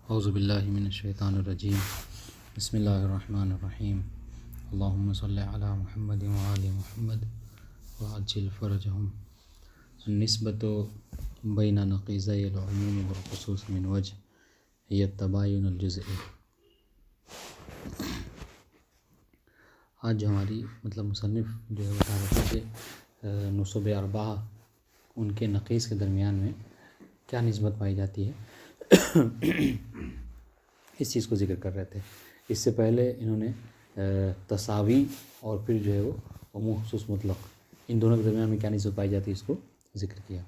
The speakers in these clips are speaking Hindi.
औज़ुबिल्लाहि मिनश्शैतानिर्रजीम बिस्मिल्लाहिर्रहमानिर्रहीम अल्लाहुम्मा सल्लि अला मुहम्मद व आलि मुहम्मद व अज्जिल फ़रजहुम निस्बतु बैन नक़ीज़ैल उमूम वल ख़ुसूस मिन वजह हिय तबायुनुल जुज़ई। आज जो हमारी मुसन्निफ़ जो है बता रहे थे कि नुसब अरबा उनके नक़ीस के दरमियान में क्या निस्बत पाई जाती है इस चीज़ को ज़िक्र कर रहे थे। इससे पहले इन्होंने तसावी और फिर जो है वो उमूम खुसूस मुतलक इन दोनों के दरमियान में क्या निस्बत पाई जाती है इसको ज़िक्र किया।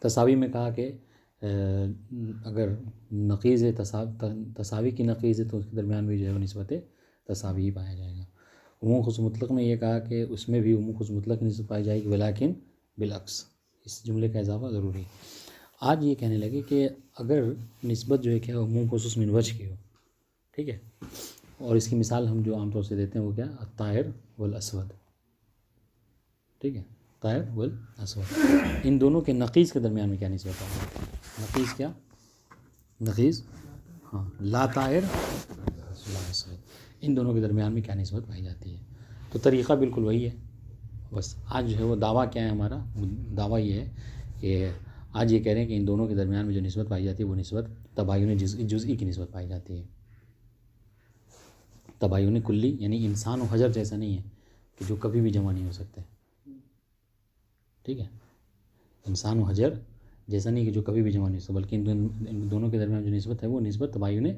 तसावी में कहा कि अगर नक़ीज़ तसावी की नक़ीज़ है तो उसके दरमियान भी जो है वो निस्बत तसावी ही पाया जाएगा। उमूम खुसूस मुतलक में ये कहा कि उसमें भी उमूम खुसूस मुतलक की निस्बत पाई जाएगी वलाकिन बिलअक्स। इस जुमले का इजाफा ज़रूरी। आज ये कहने लगे कि अगर निस्बत जो है क्या उमूम खुसूस मिन वजह की हो, ठीक है, और इसकी मिसाल हम जो आमतौर से देते हैं वो क्या अत्ताहिर वल अस्वद, ठीक है, ताहिर वल अस्वद इन दोनों के नक़ीज़ के दरमियान में क्या निस्बत है? नक़ीज़ क्या? नक़ीज़ हाँ ला ताहिर ला अस्वद इन दोनों के दरमियान में क्या निस्बत पाई जाती है। तो तरीक़ा बिल्कुल वही है। बस आज जो है वो दावा क्या है, हमारा दावा ये है कि आज ये कह रहे हैं कि इन दोनों के दरमियान में जो निस्बत पाई जाती है वो निस्बत तबायुन जुज़ई की निस्बत पाई जाती है। तबायुन कुल्ली यानी इंसान और हजर जैसा नहीं है कि जो कभी भी जमा नहीं हो सकते, ठीक है, इंसान और हजर जैसा नहीं कि जो कभी भी जमा नहीं हो सकता, बल्कि इन दोनों के दरमियान जो निस्बत है वो निस्बत तबायुन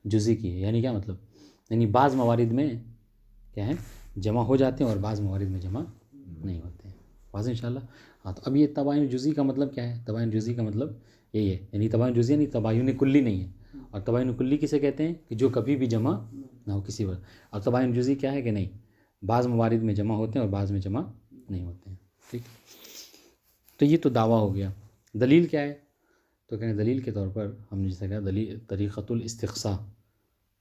जुज़ई की है। यानी क्या मतलब, यानी बाज़ मवारिद में क्या है जमा हो जाते हैं और बाज़ मवारिद में जमा नहीं होते हैं। वाज़ेह इंशाअल्लाह। हाँ, तो अब ये तबायुन जुज़ई का मतलब क्या है? तबायुन जुज़ई का मतलब यही है, यानी तबायुन जुज़ई यानी तबायुन कुल्ली नहीं है। और तबायुन कुल्ली किसे कहते हैं कि जो कभी भी जमा ना हो किसी वक्त। और तबायुन जुज़ई क्या है कि नहीं, बाज़ मवारिद में जमा होते हैं और बाज़ में जमा नहीं होते हैं, ठीक। तो ये तो दावा हो गया। दलील क्या है? तो कहें दलील के तौर पर हमने जैसे कहा दलील तरीक़तुल इस्तिक़सा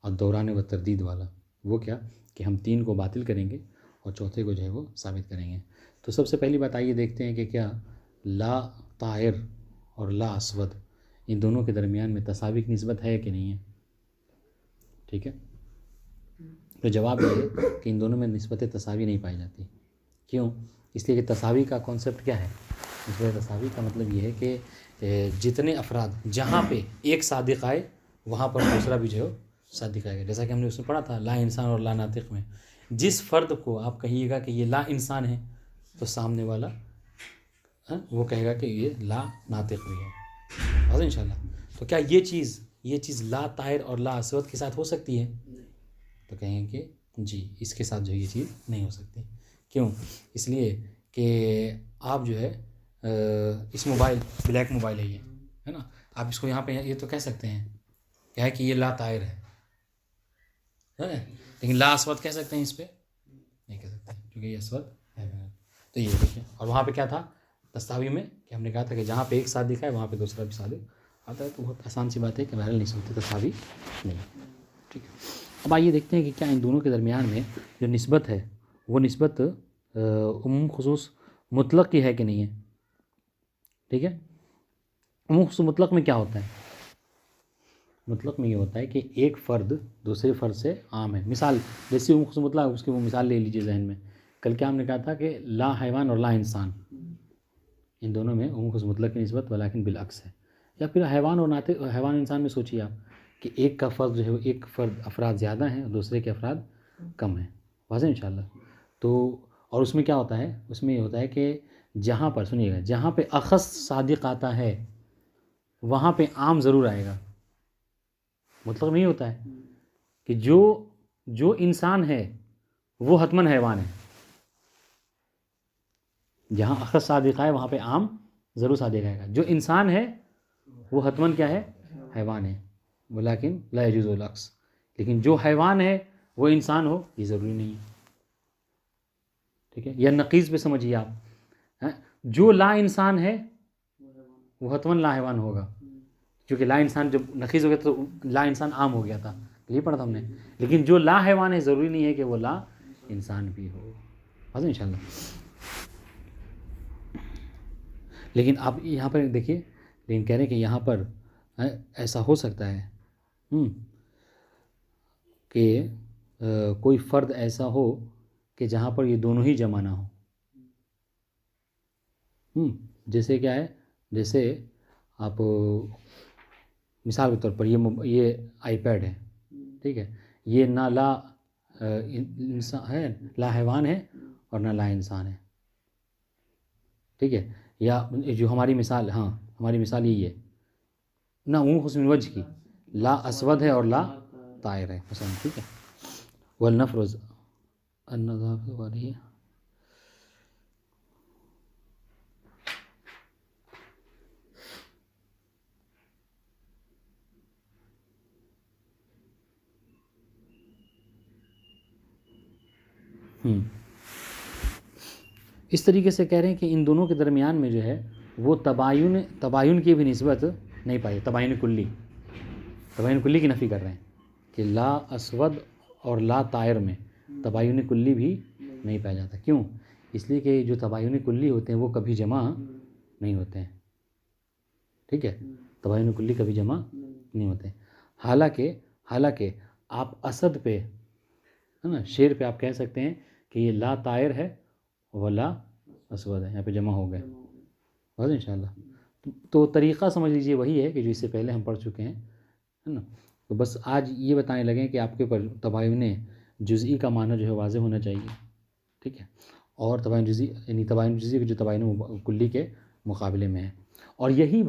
और दौरान व तरदीद वाला, वो क्या कि हम 3 को बातिल करेंगे और चौथे को जो है वो साबित करेंगे। तो सबसे पहली बात आइए देखते हैं कि क्या ला ताहिर और ला अस्वद इन दोनों के दरमियान में तसावी की निस्बत है कि नहीं है, ठीक है। तो जवाब ये है कि इन दोनों में निस्बत तसावी नहीं पाई जाती। क्यों? इसलिए कि तसावी का कॉन्सेप्ट क्या है? निस्बत तसावी का मतलब ये है कि जितने अफराद जहाँ पे एक सादिक आए वहाँ पर दूसरा भी जो है सादिक आएगा। जैसा कि हमने उसमें पढ़ा था ला इंसान और ला नातिक में, जिस फ़र्द को आप कहिएगा कि ये ला इंसान है तो सामने वाला वो कहेगा कि ये ला नातिक भी है। वाज़ेह इंशाअल्लाह। तो क्या ये चीज़ ला ताहिर और ला अस्वद के साथ हो सकती है? तो कहेंगे कि जी इसके साथ जो ये चीज़ नहीं हो सकती। क्यों? इसलिए कि आप जो है इस मोबाइल ब्लैक मोबाइल है ये, है ना, आप इसको यहाँ पे ये तो कह सकते हैं क्या है कि ये ला ताहिर है, लेकिन ला अस्वद कह सकते हैं इस पर? नहीं कह सकते क्योंकि ये अस्वद है। तो ये देखिए, और वहाँ पे क्या था तस्तावी में कि हमने कहा था कि जहाँ पे एक साथ दिखा है वहाँ पे दूसरा भी सादिक आता है। तो बहुत आसान सी बात है कि बहरहाल नहीं सकती तस्तावी नहीं, ठीक है। अब आइए देखते हैं कि क्या इन दोनों के दरमियान में जो निस्बत है वो निस्बत उमूम खुसूस मुतलक की है कि नहीं है, ठीक है। उमूम खुसूस मुतलक में क्या होता है? मुतलक में ये होता है कि एक फ़र्द दूसरे फ़र्द से आम है। मिसाल जैसी उमूम खुसूस मुतलक उसकी वो मिसाल ले लीजिए जहन में। कल क्या हमने कहा था कि ला हैवान और ला इंसान इन दोनों में उमूम खुसूस मुतलक की निस्बत वलाकिन बिलअक्स है। या फिर हैवान और नातिक, हैवान इंसान में सोचिए आप कि एक का फ़र्द जो है एक फ़र्द अफराद ज़्यादा हैं और दूसरे के अफराद कम हैं। वाज़ेह इंशाअल्लाह। तो और उसमें क्या होता है, उसमें ये होता है कि जहाँ पर सुनिएगा जहाँ पे अख़स सादिक आता है वहाँ पे आम ज़रूर आएगा। मतलब नहीं होता है कि जो इंसान है वो हतमन हैवान है। जहाँ अख़स सादिक आए वहाँ पे आम ज़रूर सादिक आएगा। जो इंसान है वो हतमन क्या है, हैवान है, वलाकिन ला यजूज़ुल अक्स। लेकिन जो हैवान है वो इंसान हो ये ज़रूरी नहीं है, ठीक है। या नक़ीज़ पे समझिए आप, जो ला इंसान है वो हतमन ला हैवान होगा, क्योंकि ला इंसान जब नक़ीज़ हो गया तो ला इंसान आम हो गया था, ये पढ़ा था हमने। लेकिन जो ला हैवान है ज़रूरी नहीं है कि वो ला इंसान भी हो। वाज़ेह इंशाअल्लाह। लेकिन आप यहाँ पर देखिए, लेकिन कह रहे हैं कि यहाँ पर ऐसा हो सकता है कि कोई फ़र्द ऐसा हो कि जहाँ पर ये दोनों ही जमा ना हो। जैसे क्या है, जैसे आप मिसाल के तौर पर ये आईपैड है, ठीक है, ये ना ला इंसान है, ला हैवान है और ना ला इंसान है, ठीक है। या जो हमारी मिसाल, हाँ हमारी मिसाल यही है ना, ऊँ हुस्न वजह की, ला असवद है और ला तायर है मसलन, ठीक है। वल नफरोज अन्नज़ाफ़ वाली है। इस तरीके से कह रहे हैं कि इन दोनों के दरमियान में जो है वो तबायुन की भी निस्बत नहीं पाई, तबायुन कुल्ली की नफ़ी कर रहे हैं कि ला असवद और ला तायर में तबायुन कुल्ली भी नहीं पाया जाता। क्यों? इसलिए कि जो तबायुन कुल्ली होते हैं वो कभी जमा नहीं होते हैं, ठीक है, तबायुन कुल्ली कभी जमा नहीं होते। हालांकि आप असद पे, है ना, शेर पे आप कह सकते हैं कि ये ला तायर है वला असवद है, यहाँ पे जमा हो गए बस इंशाल्लाह। तो तरीक़ा समझ लीजिए वही है कि जो इससे पहले हम पढ़ चुके हैं, है ना। तो बस आज ये बताने लगे कि आपके ऊपर तबायुन जुज़ई का माना जो है वाज़ेह होना चाहिए, ठीक है। और तबायुन जुज़ई यानी तबायुन जुज़ई जो तबायुन कुल्ली के मुकाबले में है। और यही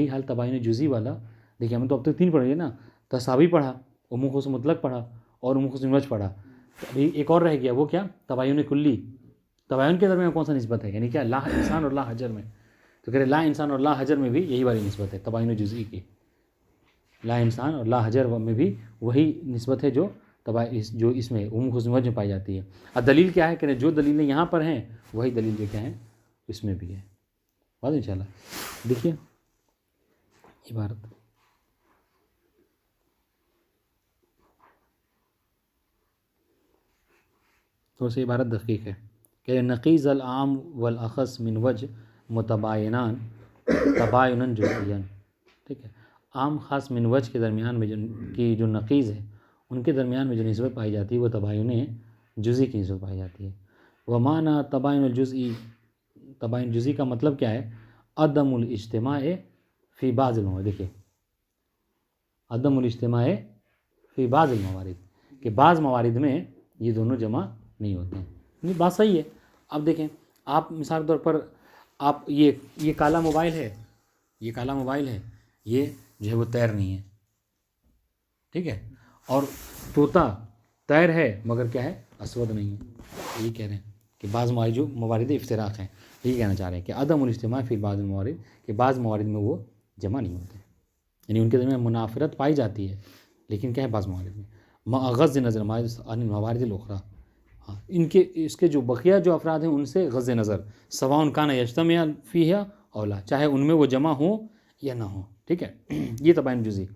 हाल तबायुन जुज़ई वाला, देखिए हम तो अब तक 3 पढ़ लिए ना, तसावी पढ़ा, उमूम खुसूस मुतलक पढ़ा और उमूम खुसूस वजह पढ़ा। तो अभी एक और रह गया, वो क्या? तबायुन कुल्ली। तबायुन के दरमियान कौन सा निस्बत है, यानी क्या, ला इंसान और ला हजर में। तो कह रहे ला इंसान और ला हजर में भी यही वाली निस्बत है तबायुन जुज़ई की। ला इंसान और ला हजर में भी वही निस्बत है जो इसमें उम्म खुसूस वजह में पाई जाती है। अब दलील क्या है, कि जो दलीलें यहाँ पर हैं वही दलील जो क्या है इसमें भी है। बात इंशाल्लाह। देखिए इबारत, थोड़ी सी इबारत दक़ीक़ है कि नक़ीज़ अल आम वल अख़स मिन वजह मुतबायनान तबायुनन जुज़इयन, ठीक है। आम ख़ास मिन वजह के दरमियान में जो नक़ीज़ है उनके दरमियान में जो निस्बत पाई जाती है वो तबायुन जुज़ई की निस्बत पाई जाती है। व माना तबायुन जुज़ई, तबायुन जुज़ई का मतलब क्या है? अदमुल इज्तिमा फ़ी बाज़िल मवारिद। देखिए अदमुल इज्तिमा फ़ी बाज़िल मवारिद, कि बाज़ मवारिद में ये दोनों जमा नहीं होते हैं। नहीं, बात सही है। अब देखें, आप मिसाल के तौर पर आप ये काला मोबाइल है, ये जो है वो तैर नहीं है, ठीक है। और तोता तैर है मगर क्या है, असवद नहीं है। यही कह रहे हैं कि बाज़ मवारिद जो मवारिद इफ्तिराक़ हैं, यही कहना चाह रहे हैं कि अदमुल इज्तिमा फ़ी बाज़िल मवारिद, कि बाज़ मवारिद में वो जमा नहीं होते, यानी उनके दरमियान मुनाफरत पाई जाती है, लेकिन क्या है, बाज़ मवारिद में मग़ज़ नज़र मवारिद उख़रा, हाँ, इसके जो बकिया जो अफराद हैं उनसे गज़ नज़र सवाउन कान यज्तमिया फ़ीहा औला, चाहे उनमें वो जमा हो या ना हो, ठीक है। ये तबायुन जुज़ई।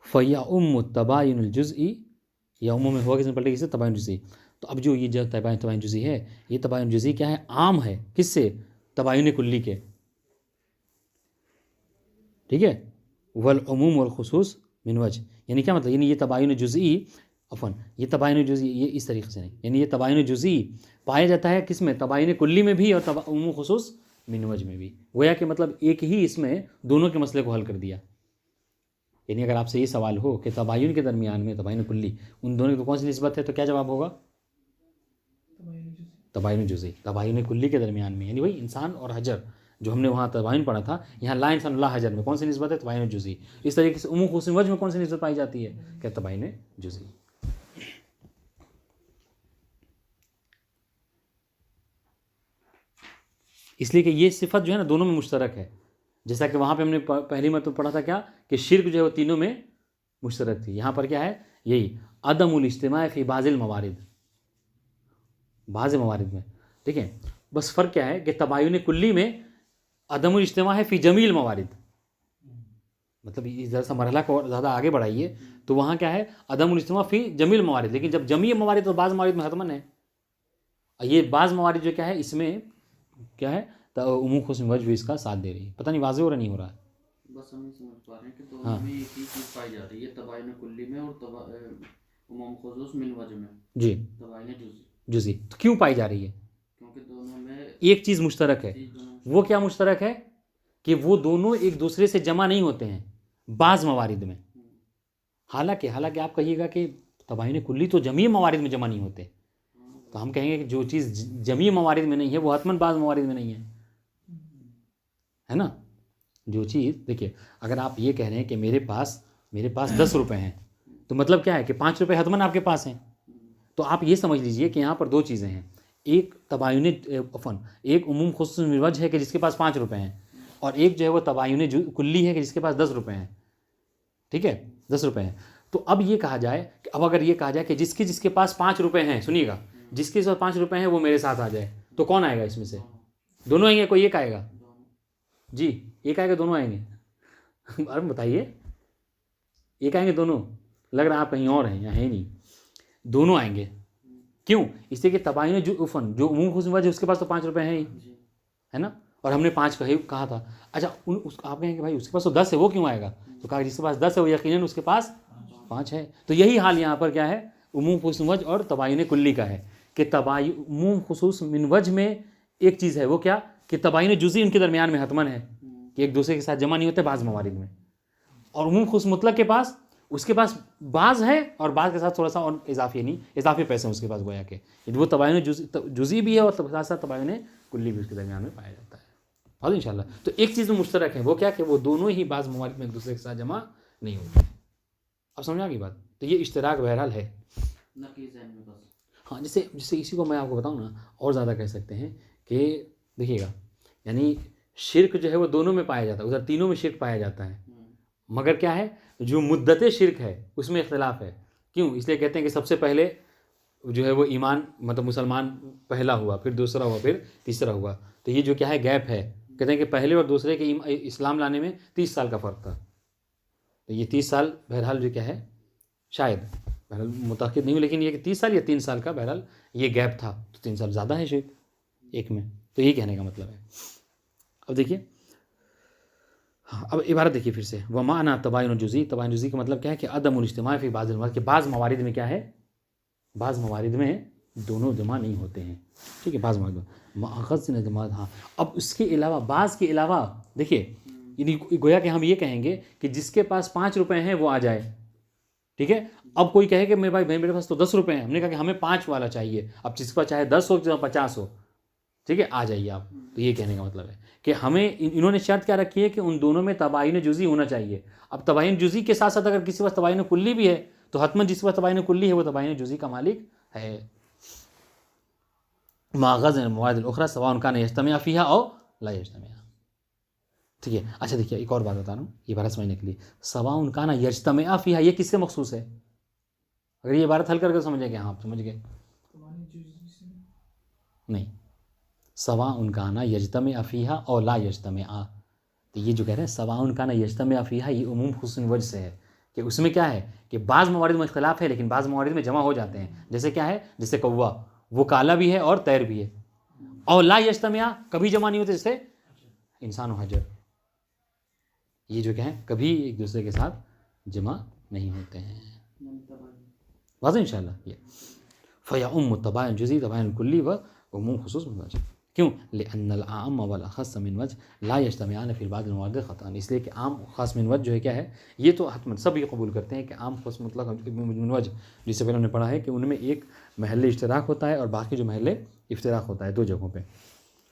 फ़या उम्मु तबायुनुल जुज़ई, या उम्मु में हुआ किसने पलटे किससे, तबायुन जुज़ई। तो अब जो ये जो तबायुन जुज़ई है, ये तबायुन जुज़ई क्या है, आम है किससे, तबायुन कुल्ली के, ठीक है। वल उमूम वल खुसूस मिन वजह, यानी क्या मतलब, यानी ये तबायुन जुज़ई, अफ़न ये तबायुन जुज़ई ये इस तरीक़े से नहीं, यानी ये तबायुन जुज़ई पाया जाता है किस में, तबायुन कुल्ली में भी और उमूम खुसूस मिन वजह में भी। गोया कि मतलब एक ही इसमें दोनों के मसले को हल कर दिया। यानी अगर आपसे ये सवाल हो कि तबायुन के दरमियान में तबायुन कुल्ली, उन दोनों की कौन सी निस्बत है, तो क्या जवाब होगा, तबायुन जुज़ई। तबायुन कुल्ली के दरमियान में, यानी वही इंसान और हजर जो हमने वहाँ तबायुन पढ़ा था, यहाँ ला इंसान ला हजर में कौन सी निस्बत है, तबायुन जुज़ई। इस तरीके से उमूम खुसूस वजह में कौन सी निस्बत पाई जाती है, क्या, तबायुन जुज़ई। इसलिए कि ये सिफत जो है ना दोनों में मुश्तरक है, जैसा कि वहाँ पे हमने पहली मरतबा पढ़ा था क्या, कि शिर्क जो है वो तीनों में मुश्तरक थी। यहाँ पर क्या है, यही अदमुल इज्तिमा फ़ी बाज़िल मवारिद, बाज़ मवारिद में, ठीक है। बस फ़र्क क्या है कि तबायुन कुल्ली में अदमुल इज्तिमा है फ़ी जमील मवारिद, मतलब ज़रा सा मरहला को ज़्यादा आगे बढ़ाइए तो वहाँ क्या है, अदमुल इज्तिमा फ़ी जमील मवारिद, लेकिन जब जमी मवारिद और बाज़ मवारिद में हतमन है, ये बाज़ मवारिद जो क्या है इसमें क्या है, तो उमूम खुसूस वजह भी इसका साथ दे रही है। पता नहीं वाज़ेह हो रहा नहीं हो रहा है। बस हम नहीं समझ पा रहे हैं कि दोनों हाँ में एक ही चीज़ पाई जा रही है, तबाइन कुल्ली में और उमूम खुसूस मिन वजह में, जी, तबाइन जुज़ी, जुज़ी तो क्यों पाई जा रही है? क्योंकि दोनों में एक चीज़ मुश्तरक है। चीज़ दोनों वो क्या मुश्तरक है कि वो दोनों एक दूसरे से जमा नहीं होते हैं बाज़ मवारिद में। हालांकि हालांकि आप कहिएगा कि तबाइन कुल्ली तो जमी मवारिद में जमा नहीं होते, तो हम कहेंगे कि जो चीज़ जमी मवारिद में नहीं है वो हतमन बाज़ मवारिद में नहीं है ना। जो चीज़ देखिए, अगर आप ये कह रहे हैं कि मेरे पास 10 रुपये हैं, तो मतलब क्या है कि 5 रुपये हतमन आपके पास हैं। तो आप ये समझ लीजिए कि यहाँ पर दो चीज़ें हैं, एक तबायुन अफन, एक उमूम खुसूस मिन वजह है कि जिसके पास 5 रुपये हैं, और एक जो है वो तबायुन कुल्ली है कि जिसके पास 10 रुपये हैं। ठीक है, 10 रुपये हैं। तो अब ये कहा जाए कि अब अगर ये कहा जाए कि जिसके पास 5 रुपये हैं, सुनिएगा, जिसके पास 5 रुपये हैं वो मेरे साथ आ जाए, तो कौन आएगा इसमें से? दोनों आएंगे, कोई एक आएगा? जी, एक आएगा, दोनों आएंगे? अरे बताइए, एक आएंगे दोनों? लग रहा है आप कहीं और हैं, यहाँ है नहीं। दोनों आएंगे। क्यों? इसलिए कि तबाइन जो उफन, जो उमूम खुसूस वजह, उसके पास तो 5 रुपये हैं ही, है ना, और हमने 5 कहा था। अच्छा, आप कहेंगे भाई उसके पास तो 10 है, वो क्यों आएगा? तो कहा जिसके पास 10 है वो यकीनन उसके पास 5 है। तो यही हाल यहाँ पर क्या है, उमूम खुसूस वजह और तबाइन कुल्ली का है कि उमूम खुसूस मिन वजह में एक चीज़ है, वो क्या कि तबाइन जुज़ी उनके दरमियान में हतमन है कि एक दूसरे के साथ जमा नहीं होते बाज़ मवारिद में। और उमूम खुसूस मुतलक के पास, उसके पास बाज़ है और बाज़ के साथ थोड़ा सा और इजाफी नहीं, इजाफी पैसे हैं उसके पास, गोया के वो तबाइन जुज़ी भी है और साथ साथ तबाइन कुल्ली भी उसके दरमियान में पाया जाता है। और इंशाल्लाह तो एक चीज़ में मुश्तरक है, वो क्या कि वो दोनों ही बाज़ मवारिद में एक दूसरे के साथ जमा नहीं होते। अब समझ आ गई बात? तो ये इश्तराक बहरहाल है। हाँ, जैसे इसी को मैं आपको बताऊँ ना, और ज़्यादा कह सकते हैं कि देखिएगा, यानी शिरक जो है वो दोनों में पाया जाता है, उधर तीनों में शिरक पाया जाता है, मगर क्या है, जो मुद्दत शिरक है उसमें इख्तिलाफ है। क्यों? इसलिए कहते हैं कि सबसे पहले जो है वो ईमान, मतलब मुसलमान पहला हुआ, फिर दूसरा हुआ, फिर तीसरा हुआ। तो ये जो क्या है गैप है, कहते हैं कि पहले और दूसरे के इस्लाम लाने में 30 साल का फ़र्क था। तो ये 30 साल बहरहाल जो क्या है, शायद बहरहाल मुतअक्किद नहीं हूँ, लेकिन ये कि 30 साल या 3 साल का बहरहाल ये गैप था, तो 3 साल ज़्यादा है शायद एक में। तो यही कहने का मतलब है। अब देखिए, हाँ, अब इबारत देखिए फिर से, वह माना तबाइन जुज़ी, तबाइन जुज़ी का मतलब क्या है कि अदमुल इज्तिमा फ़ी बाज़िल मवारिद, कि बाज़ मवारिद में क्या है, बाज़ मवारिद में दोनों जमा नहीं होते हैं। ठीक है, बाज़ मवारिद माख़ज़ से जमा। हाँ, अब उसके अलावा, बाज़ के अलावा देखिए, गोया कि हम ये कहेंगे कि जिसके पास 5 रुपये हैं वो आ जाए। ठीक है, अब कोई कहे कि मेरे पास तो 10 रुपये हैं, हमने कहा कि हमें 5 वाला चाहिए। अब जिसके पास चाहे 10 हो चाहे 50 हो, ठीक है, आ जाइए आप। तो ये कहने का मतलब है कि हमें इन्होंने शर्त क्या रखी है कि उन दोनों में तबाइन जुज़ी होना चाहिए। अब तबाइन जुज़ी के साथ साथ अगर किसी पास तबाइन कुल्ली भी है, तो हतमन जिसके पास तबाइन कुल्ली है वो तबाइन जुज़ी का मालिक है। माग़ज़ मवादिल उखरा सवाउन कान यज्तमिअ फ़ीहा औ ला यज्तमिअ। ठीक है, अच्छा देखिए, एक और बात बता रहा हूँ ये बात समझने के लिए। सवाउन कान यज्तमिअ फ़ीहा, ये किससे मखसूस है? अगर ये बात हल करके समझेंगे, हाँ आप समझ गए? नहीं, सवा उनकाना यज्तमिअ फ़ीहा और ला यज्तमिअ। तो ये जो कह रहे हैं सवा उनकाना यज्तमिअ फ़ीहा, ये उमूम खुसूस वजह से है कि उसमें क्या है कि बाज़ मवारिद में इख्तिलाफ है, लेकिन बाज़ मवारिद में जमा हो जाते हैं। जैसे क्या है, जैसे कौवा, वो काला भी है और तैर भी है। और ला यज्तमिअ, कभी जमा नहीं होते, जैसे इंसान और हजर, ये जो क्या है कभी एक दूसरे के साथ जमा नहीं होते हैं। वाज़ेह इंशाअल्लाह। ये फ़या तबाइन जुज़ी तबाइन कुल्ली व उमूम खुसूस मिन वजह। क्यों? लिअन्नल आम वल अख़स मिन वजह ला यज्तमिआन फ़ी बाज़िल मवारिद ख़तअन। इसलिए कि आम ख़ास मिन वजह जो है क्या है, ये तो हतमन सब ये कबूल करते हैं कि आम ख़ास मुतलक़ मिन वजह, जिससे पहले हमने पढ़ा है कि उनमें एक महल्ले इश्तराक होता है और बाकी जो महल्ले इफ्तिराक होता है 2 जगहों पर।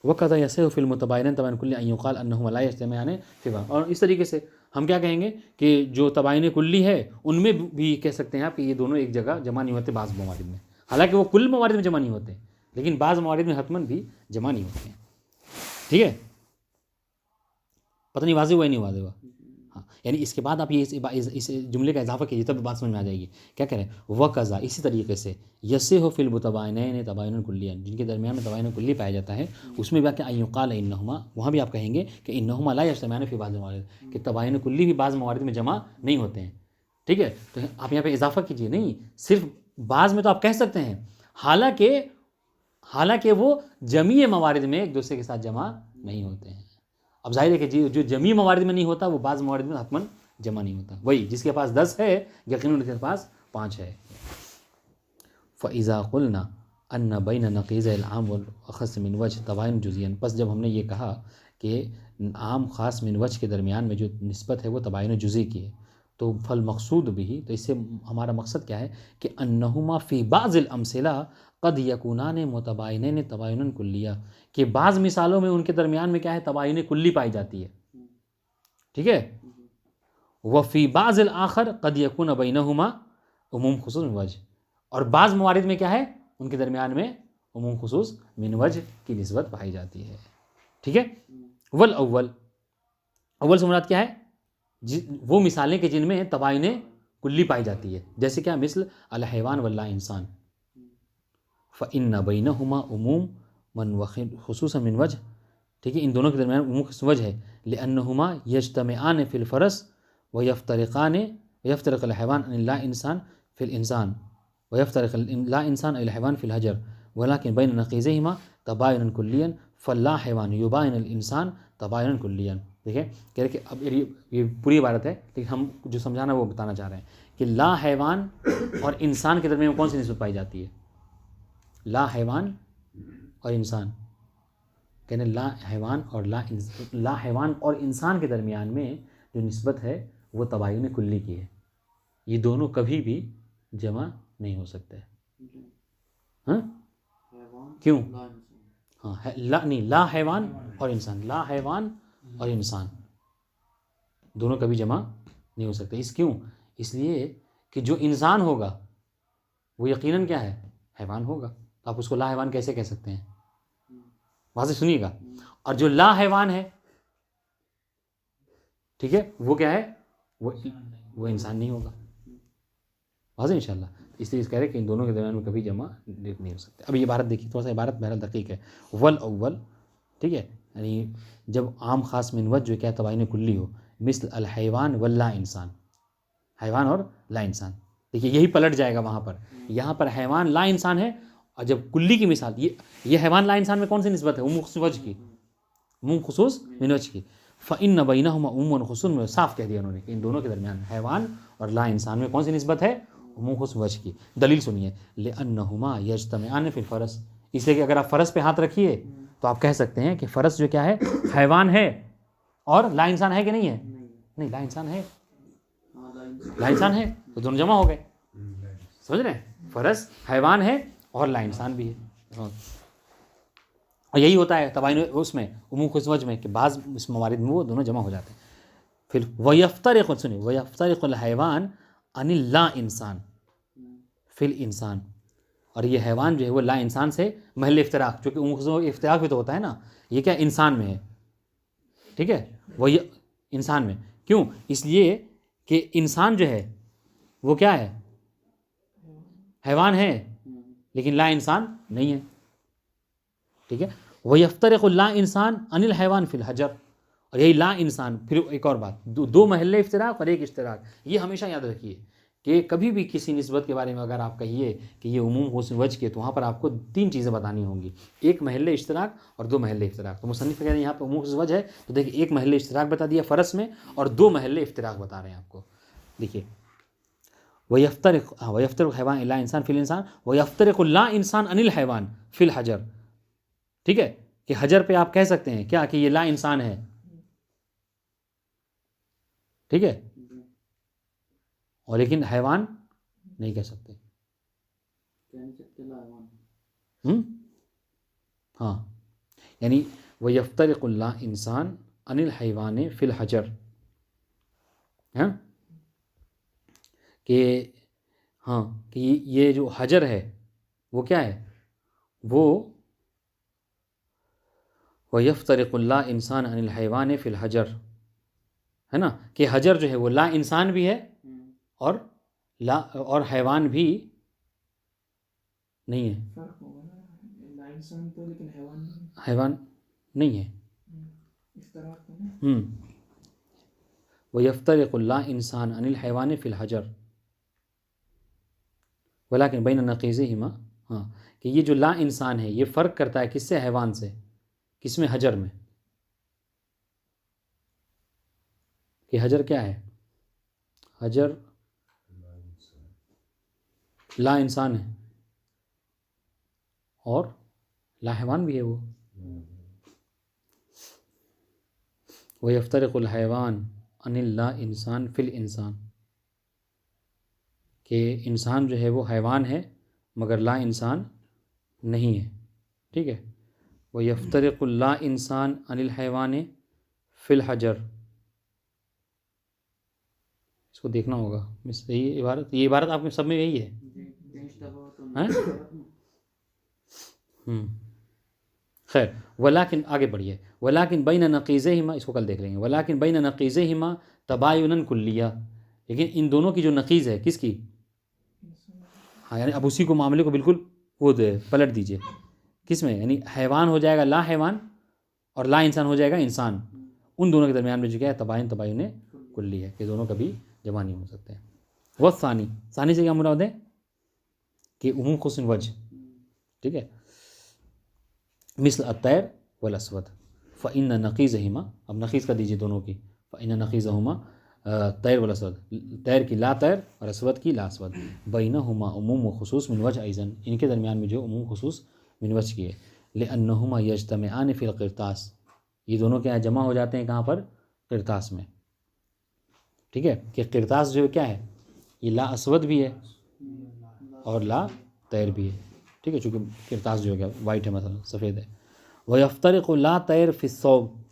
वक़ज़ा यसिहु फ़िल मुतबायिनैन तबाइन कुल्ली अन युक़ाल अन्नहुमा ला यज्तमिआन फ़ी बाज़। और इस तरीके से हम क्या कहेंगे कि जो तबाइन कुल्ली है उनमें भी कह सकते हैं आप कि ये दोनों एक जगह जमा नहीं होते बाज़ मवारिद में। हालांकि वो कुल मवारिद में जमा नहीं होते, लेकिन बाज़ मवारिद में हतमन भी जमा नहीं होते हैं। ठीक है, पता नहीं वाज़ेह हुआ नहीं वाज़ेह हुआ? हाँ, यानी इसके बाद आप ये इस जुमले का इजाफा कीजिए तब बात समझ में आ जाएगी। क्या कह रहे हैं, वक़ज़ा, इसी तरीके से यसिहु फ़िल मुतबायिनैन तबायिनुन कुल्लियन, जिनके दरमियान में तबायिनुन कुल्ली पाया जाता है, उसमें भी क्या अन युक़ाल इन्नहुमा, वहाँ भी आप कहेंगे कि इन्नहुमा ला यज्तमिआन फ़ी बाज़िल मवारिद, कि तबायिनुन कुल्ली भी बाज़ मवारिद में जमा नहीं होते हैं। ठीक है, तो आप यहाँ पे इजाफा कीजिए, नहीं सिर्फ बाज़ में तो आप कह सकते हैं, हालांकि वो जमीय मवारिद में एक दूसरे के साथ जमा नहीं होते हैं। अब जाहिर है कि जो जमी मवारिद में नहीं होता वो बाज़ मवारिद में हतमन जमा नहीं होता। वही जिसके पास 10 है यकीनन उसके पास 5 है। फ़इज़ा क़ुलना अन्न बैन नक़ीज़ आम वल ख़ास मिन वजह तबायन जुज़ियन, बस जब हमने ये कहा कि आम ख़ास मिन वजह के दरमियान में जो निस्बत है वो तबायन जुज़ी की है, तो फल मकसूद भी, तो इससे हमारा मकसद क्या है कि अन्नहुमा फ़ी बाज़िल अमसिला क़द यकूनान मुतबायनैन तबायुनन कुल्लिया, कि बाज़ मिसालों में उनके दरमियान में क्या है, तबायुन कुल्ली पाई जाती है। ठीक है। व फ़ी बाज़िल आखर क़द यकून बैनहुमा उमूम खुसूस मिन वजह, और बाज़ मवारिद में क्या है, उनके दरमियान में उमूम खुसूस मिन वजह की निस्बत पाई जाती है। ठीक है। वल अव्वल, अव्वल से मुराद क्या है, वो मिसालें कि जिनमें तबायुन कुल्ली पाई जाती है, जैसे क्या, मिसल अल हैवान वल्ला इंसान, फ़इन्न बैनहुमा उमूम मन व खुसूसन मिन वजह। ठीक है, इन दोनों के दरमियान उमूम वजह है, लिअन्नहुमा यज्तमिआन फिल फ़रस व यफ्तरिक़ान, यफ्तरिक़ अल हैवान अनिल इंसान फिल इंसान व यफ्तरिक़ ला इंसान अल हैवान फिल हजर, वलाकिन बैन नक़ीज़हिमा तबायुनन कुल्लियन फ़ल्ला हैवान युबाइन अल इंसान तबायुनन कुल्लियन। ठीक है, कह रहे कि अब ये पूरी इबारत है, लेकिन हम जो समझाना वो बताना चाह रहे हैं कि ला हैवान और इंसान के दरमियान कौन सी निस्बत पाई जाती है, ला हैवान और इंसान, कहने ला हैवान और इंसान के दरमियान में जो निस्बत है वो तबायुन कुल्ली की है। ये दोनों कभी भी जमा नहीं हो सकते। हाँ, क्यों? हाँ, ला नहीं, ला हैवान और इंसान, ला हैवान और इंसान दोनों कभी जमा नहीं हो सकते। क्यों? इसलिए कि जो इंसान होगा वो यकीनन क्या है, हैवान होगा, तो आप उसको ला हैवान कैसे कह सकते हैं? वहाँ से सुनिएगा। और जो ला हैवान है, ठीक है, वो क्या है, वो इंसान नहीं होगा। वहाँ से इंशाल्लाह, इसलिए इस कह रहे कि इन दोनों के दरमियान में कभी जमा नहीं हो सकते। अब ये इबारत देखिए, थोड़ा सा इबारत बहरहाल दकीक है। वल अव्वल, ठीक है, यानी जब आम खास मिन वजह जो क्या तबायुन कुल्ली हो, मिसल अल हैवान वल्ला इंसान, हैवान और ला इंसान, देखिए यही पलट जाएगा वहाँ पर। यहाँ पर हैवान ला इंसान है, और जब कुल्ली की मिसाल, ये हैवान ला इंसान में कौन सी निस्बत है, उमूम वजह की, उमूम खुसूस मिन वजह की। फ़इन्न बैनहुमा उमूम खुसूस में, साफ कह दिया उन्होंने कि इन दोनों के दरमियान हैवान और ला इंसान में कौन सी निस्बत है, उमूम खुसूस वजह की। दलील सुनिए, लिअन्नहुमा यज्तमिआन फिल फ़रस, इसलिए कि अगर आप फ़रस पे हाथ रखिए तो आप कह सकते हैं कि फ़रस जो क्या है, हैवान है और ला इंसान है कि नहीं है? नहीं, ला इंसान है, ला इंसान है, तो दोनों जमा हो गए। समझ रहे हैं, फ़रस हैवान है और ला इंसान भी है। और यही होता है तबायुन उसमें, उमूम खुसूस में, कि बाज़ इस मवारिद में वो दोनों जमा हो जाते हैं। फिर वयफ्तरिक़, सुनिए, वयफ्तरिक़ुल हैवान अनिल ला इंसान फिल इंसान, और ये हैवान जो है वो ला इंसान से महल इफ्तराक, जो कि उमूम खुसूस इफ्तराक भी तो होता है ना, ये क्या इंसान में है। ठीक है, वही इंसान में, क्यों? इसलिए कि इंसान जो है वो क्या है, हैवान है, लेकिन ला इंसान नहीं है। ठीक है, वयफ्तरिक़ुल ला इंसान अनिल हैवान फिल हजर, और यही ला इंसान, फिर एक और बात, दो महल्ले इफ्तराक और एक इश्तराक। ये हमेशा याद रखिए कि कभी भी किसी निस्बत के बारे में अगर आप कहिए कि ये उमूम हुस्न वजह के, तो वहाँ पर आपको 3 चीज़ें बतानी होंगी, एक महल्ले इश्तराक और 2 महल्ले इफ्तराक। तो मुसन्निफ़ कह रहे हैं यहाँ पर उमूम हुस्न वजह है, तो देखिए एक महल्ले इश्तराक बता दिया फ़रस में, और 2 महल्ले इफ्तराक बता रहे हैं आपको। देखिए, वयफ्तरिक़ हैवान ला इंसान फिल इंसान वयफ्तरिक़ुल ला इंसान अनिल हैवान फिल हजर। ठीक है, कि हजर पे आप कह सकते हैं क्या, कि ये ला इंसान है। ठीक है, और लेकिन हैवान नहीं कह सकते। हाँ, यानी वयफ्तरिक़ुल ला इंसान अनिल हैवान फिल हजर, हाँ, कि हाँ, कि ये जो हजर है वो क्या है, वो वयफ्तरिक़ुल ला इंसान अनिल हैवान फिल हजर, है ना, कि हजर जो है वो ला इंसान भी है और हैवान भी नहीं है। फर्क होगा ना, ला इंसान तो, लेकिन हैवान नहीं है। इस तरह का ना, वयफ्तरिक़ुल ला इंसान अनिल हैवान फिल हजर वलाकिन बैन नक़ीज़हिमा, हाँ, कि ये जो ला इंसान है ये फ़र्क करता है किससे, हैवान से, किसमें, हजर में। कि हजर क्या है, हजर ला इंसान है और ला हैवान भी है वो यफ्तरिकुल हैवान अनिल ला इंसान फिल इंसान, कि इंसान जो है वो हैवान है मगर ला इंसान नहीं है। ठीक है, व यफ्तरिकुल ला इंसान अनिल हैवान फिल हजर, इसको देखना होगा। सही इबारत, ये इबारत आपके सब में यही है खैर। वलाकिन आगे बढ़िए, वलाकिन बैन नक़ीज़हिमा, इसको कल देख लेंगे। वलाकिन बैन नक़ीज़हिमा तबायुनन कुल्लिया, लेकिन इन दोनों की जो नक़ीज़ है किसकी, हाँ यानी अब उसी को मामले को बिल्कुल वो पलट दीजिए, किस में, यानी हैवान हो जाएगा ला हैवान और ला इंसान हो जाएगा इंसान, उन दोनों के दरमियान में जो क्या है तबायुन कुल्ली है, कि दोनों कभी जमा नहीं हो सकते। वह सानी, सानी से क्या मुराद है कि उमूम खुस्न वजह। ठीक है, मिसल अतैर वल अस्वद फ़इन्न नक़ीज़हिमा, अब नक़ीज़ का दीजिए दोनों की, फ़इन्न नक़ीज़हुमा तैर वल अस्वद, तैर की ला तैर और अस्वद की ला अस्वद, बैनहुमा उमूम व खुसूस मिन वजह अइज़न, इनके दरमियान में जो उमूम खुसूस मिन वजह की है। लिअन्नहुमा यज्तमिआन फ़िल क़िरतास, ये दोनों क्या जमा हो जाते हैं कहाँ पर, क़िरतास में। ठीक है, कि क़िरतास जो क्या है, ये ला अस्वद भी है और ला तैर भी है। ठीक है, चूँकि क़िरतास जो है क्या वाइट है, मतलब सफ़ेद है। व यफ्तरिक़ु ला तैर फ़ि सौब,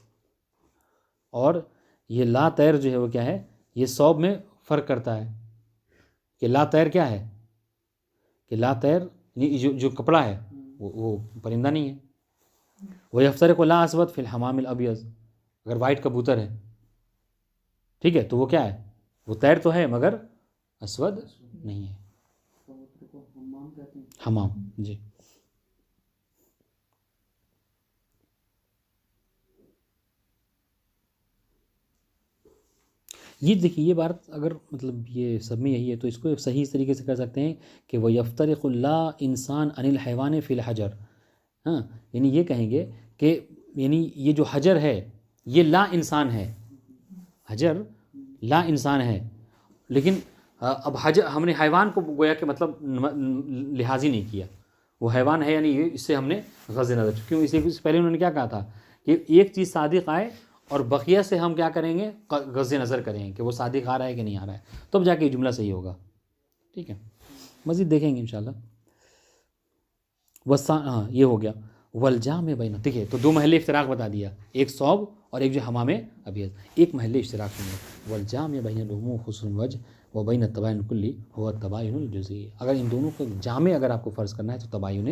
और ये ला तैर जो है वो क्या है, ये सौब में फ़र्क करता है। कि ला तैर क्या है, कि ला तैर जो कपड़ा है वो परिंदा नहीं है। व यफ्तरिक़ु ला अस्वद फ़िल हमामिल अबियज़, अगर वाइट कबूतर है, ठीक है, तो वो क्या है, वो तैर तो है मगर अस्वद नहीं है। हमाम जी। ये देखिए, ये बात अगर मतलब ये सब में यही है तो इसको सही इस तरीके से कर सकते हैं कि वह यफ्तरिक़ुल ला इंसान अनिल हैवान फ़िल हजर। हाँ, यानी ये कहेंगे कि यानी ये जो हजर है ये ला इंसान है, हजर ला इंसान है, लेकिन अब हजर हमने हैवान को गोया कि मतलब लिहाज ही नहीं किया, वो हैवान है यानी इससे हमने गज़ नज़र, क्यों, इससे पहले उन्होंने क्या कहा था कि एक चीज़ सादिक़ आए और बकिया से हम क्या करेंगे, गज़ नज़र करेंगे कि वो सादिक़ आ रहा है कि नहीं आ रहा है, तब तो जाके जुमला सही होगा। ठीक है, मज़ीद देखेंगे इंशाल्लाह। वसा, हाँ ये हो गया। वलजाम बैन, देखिए तो दो महल्ले इफ्तराक बता दिया, एक सौब और एक जो हमाम अबियज़, एक महल्ले इश्तराक सुनिए। वलजाम बैन उमूम खुस्न वजह व बैन तबायुन कुल्ली हुआ तबायुन जुज़ई, अगर इन दोनों को जामे अगर आपको फ़र्ज़ करना है तो तबायुन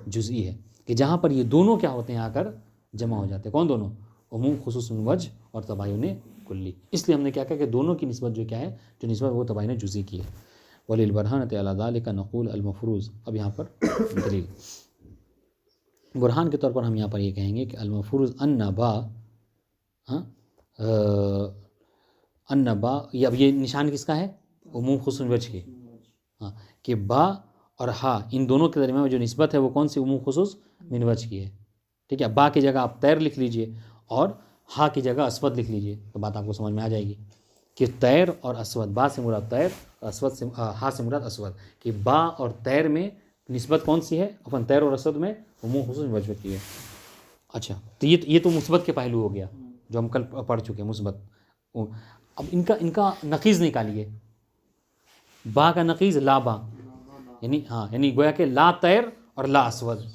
जुज़ई है, कि जहाँ पर ये दोनों क्या होते हैं आकर जमा हो जाते हैं। कौन दोनों, उमूम खुसूसन वजह और तबायुन कुल्ली। इसलिए हमने क्या कहा कि दोनों की निस्बत जो क्या है, जो निस्बत वो तबायुन जुज़ई की है। वलिल बरहानत अला ज़ालिका नक़ूल अल मफ़रूज़, अब यहाँ पर दलील बुरहान के तौर पर हम यहाँ पर ये कहेंगे कि अल मफ़रूज़ अन्न बा, हाँ अन्न बा, ये अब ये निशान किसका है, उमूम खुसूसन वजह के, हाँ, कि बा और हा इन दोनों के दरमियान में जो निस्बत है वो कौन सी उमूम खुसूस मिन वजह की है। ठीक है, बा की जगह आप तैर लिख लीजिए और हा की जगह अस्वद लिख लीजिए, तो बात आपको समझ में आ जाएगी कि तैर और अस्वद, बा से मुराद तैर, अस्वद से हा से मुराद अस्वद, कि बा और तैर में निस्बत कौन सी है, अपन तैर और अस्वद में उमूम खुसूस मिन वजह की है। अच्छा, तो ये तो मुस्बत के पहलू हो गया जो हम कल पढ़ चुके हैं, मुस्बत। अब इनका नक़ीज़ निकालिए, बा का नक़ीज़ ला बा, यानी हाँ यानी गोया के ला तैर और ला अस्वद।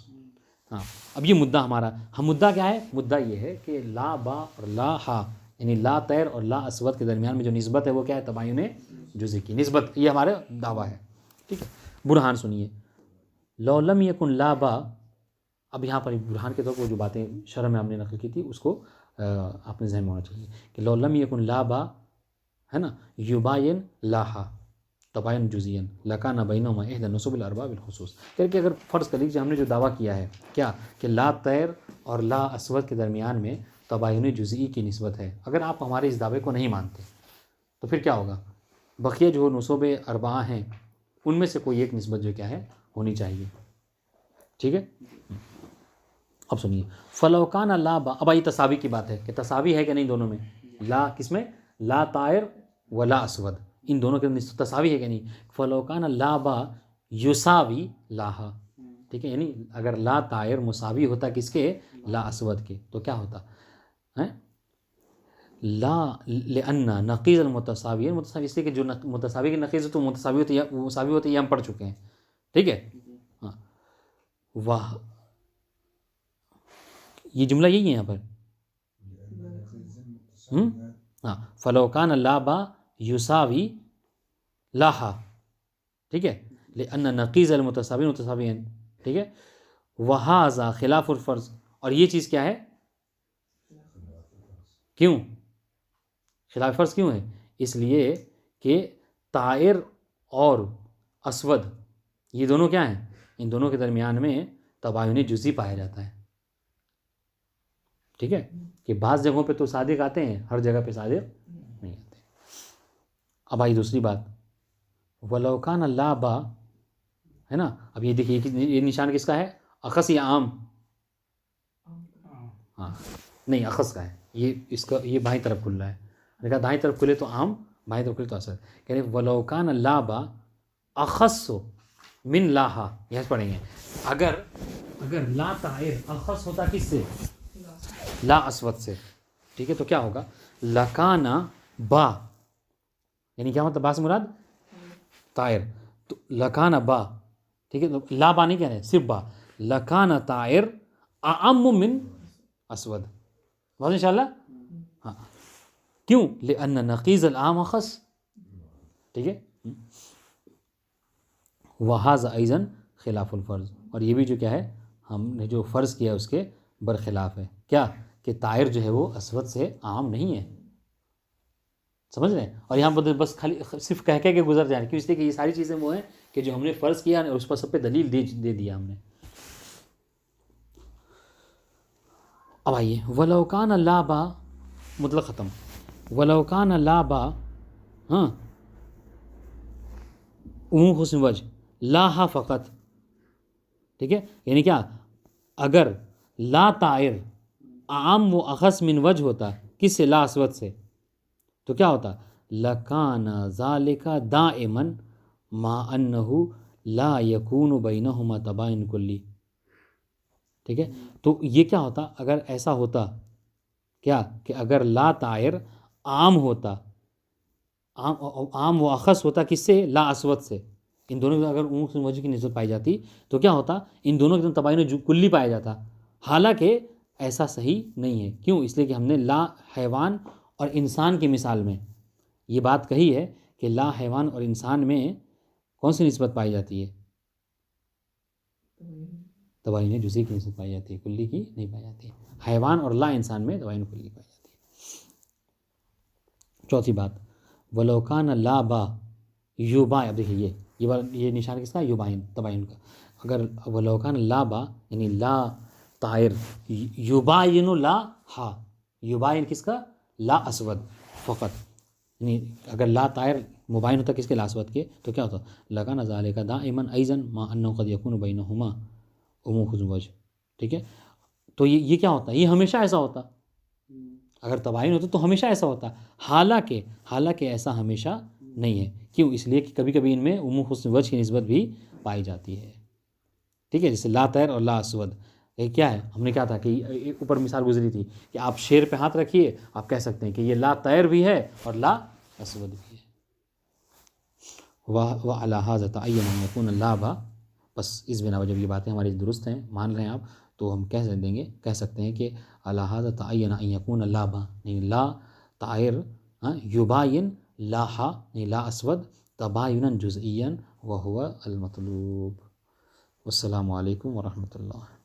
हाँ, अब ये मुद्दा हमारा, हम मुद्दा क्या है, मुद्दा ये है कि ला बा और ला हा यानी ला तैर और ला अस्वद के दरमियान में जो निस्बत है वो क्या है, तबायुन जुज़ई की निस्बत, ये हमारा दावा है। ठीक है, बुरहान सुनिए। लौ लम यकुन ला बा, अब यहाँ पर बुरहान के तौर पर जो बातें शरह में हमने नकल की थी उसको आपने ज़हन में होना चाहिए कि लौ लम यकुन ला बा, है ना, युबायन लाहा तबायन जुज़ियन लकाना बैनहुमा इहदा नुसूबिल अरबाबिल खुसूस, करके अगर फ़र्ज़ कर लीजिए हमने जो दावा किया है क्या कि ला तैर और ला अस्वद के दरमियान में तबायुन जुज़ई की निस्बत है, अगर आप हमारे इस दावे को नहीं मानते तो फिर क्या होगा, बकिया जो नुसूब अरबा हैं उनमें से कोई एक निस्बत जो क्या है होनी चाहिए। ठीक है, अब सुनिए। फ़लौकाना ला बा, अब आई तसावी की बात है कि तसावी है कि नहीं दोनों में, ला किसमें, ला तायर व ला अस्वद, इन दोनों के निस्बत तसावी है कि नहीं। फलौकान ला बा युसावी लाहा, ठीक है, यानी अगर ला तायर मुसावी होता किसके, ला अस्वद के, तो क्या होता है, ला ले अन्ना नकीज़ मुतसावी, मुतसावी इसलिए कि जो मुतसावी की नकीज़ है तो मुतसावी होती है, मुसावी होती है, ये हम पढ़ चुके हैं, ठीक है। हाँ, वाह, ये जुमला यही है यहाँ पर। हाँ, फलौकान लाबा युसावी लाहा, ठीक है, ले अन्ना नकीज़ मुतसावी मुतसावीन, ठीक है। वहाज़ा खिलाफुल फ़र्ज़, और ये चीज़ क्या है, क्यों खिलाफ फ़र्ज़ क्यों है, इसलिए कि तायर और अस्वद ये दोनों क्या हैं, इन दोनों के दरमियान में तबायुन जुज़ी पाया जाता है, ठीक है, कि बाज़ जगहों पे तो सादिक आते हैं, हर जगह पे सादिक नहीं आते। अब आई दूसरी बात, वलौकान लाबा, है ना। अब ये देखिए ये निशान किसका है, अखस या आम, हाँ नहीं अखस का है, ये इसका ये बाईं तरफ खुल रहा है, मैंने कहा दाईं तरफ खुले तो आम, बाईं तरफ खुले तो असद, कह रहे वलौकान लाबा अखस्सो मिन लाहा, यह पढ़ेंगे, अगर ला तायर अखस होता किससे, ला अस्वद से, ठीक है, तो क्या होगा, लकाना बा, यानी क्या मतलब बा से मुराद तायर, तो लकाना बा, ठीक है, तो ला बा नहीं कह रहे, सिर्फ बा, लकाना तायर अअम्मु मिन अस्वद, बहुत इंशाल्लाह। हाँ, क्यों, ले अन्ना नकीज़ अल आम अखस, ठीक है। वहाज़ा अइज़न खिलाफुल फ़र्ज़, और ये भी जो क्या है, हमने जो फ़र्ज़ किया उसके बरखिलाफ़ है, क्या, कि तायर जो है वो अस्वद से आम नहीं है, समझ रहे हैं। और यहाँ पर बस खाली सिर्फ कह के गुजर जाए, क्यों, इसलिए कि ये सारी चीज़ें वो हैं कि जो हमने फ़र्ज़ किया और उस पर सब पे दलील दे दिया हमने। अब आइए, वलौकान लाबा, मतलब ख़त्म, वलौकान लाबा, हाँ उमूम हुस्न वज लाहा फ़कत, ठीक है, यानी क्या, अगर ला तायर आम व अखस मिन वज होता किससे, ला अस्वद से, तो क्या होता, लकाना ज़ालिका दाइमन मा अन्नहु ला यकूनु बैनहुमा तबाइन कुल्ली, ठीक है। तो ये क्या होता, अगर ऐसा होता क्या, कि अगर ला तायर आम होता, आम व अखस होता किससे, ला अस्वद से, इन दोनों में अगर उमूम वजह की निस्बत पाई जाती तो क्या होता, इन दोनों के तबाइन कुल्ली पाया जाता, हालांकि ऐसा सही नहीं है। क्यों, इसलिए कि हमने ला हैवान और इंसान की मिसाल में ये बात कही है कि ला हैवान और इंसान में कौन सी निस्बत पाई जाती है, तबाइन जुज़ी की निस्बत पाई जाती है, कुल्ली की नहीं पाई जाती है। हैवान और ला इंसान में तबाइन कुल्ली पाई जाती है। चौथी बात, वलौकान ला बा युबा, अब देखिए ये निशान किसका, युबाइन तबाइन का, अगर वलौकान ला बा यानी ला तायर युबाइनु ला हा, युबाइन किसका, ला अस्वद फ़कत, यानी अगर ला तायर मुबाइन होता किसके, ला अस्वद के, तो क्या होता, लकाना ज़ालिका दाइमन अइज़न मा अन्नहु क़द यकूनु बैनहुमा उमूम हुस्न वज, ठीक है। तो ये क्या होता है, ये हमेशा ऐसा होता, अगर तबाइन होता तो हमेशा ऐसा होता, हालांकि ऐसा हमेशा नहीं है। क्यों, इसलिए कि कभी कभी इनमें उमूम हुस्न वज की निस्बत भी पाई जाती है, ठीक है, जैसे ला तायर और ला अस्वद, ये क्या है, हमने क्या था कि ऊपर मिसाल गुजरी थी कि आप शेर पे हाथ रखिए, आप कह सकते हैं कि ये ला तायर भी है और ला अस्वद भी है। वाह अला हाज़ा तअय्यन यकून लाबा, बस इस बिना जब ये बातें हमारी दुरुस्त हैं, मान रहे हैं आप, तो हम कह सकते हैं कि अला हाज़ा तअय्यन यकून लाबा, नहीं ला तायर युबाइन लाहा, नहीं ला अस्वद, तबायुनन जुज़इयन व हुवा अल मतलूब। वस्सलामु अलैकुम व रहमतुल्लाह।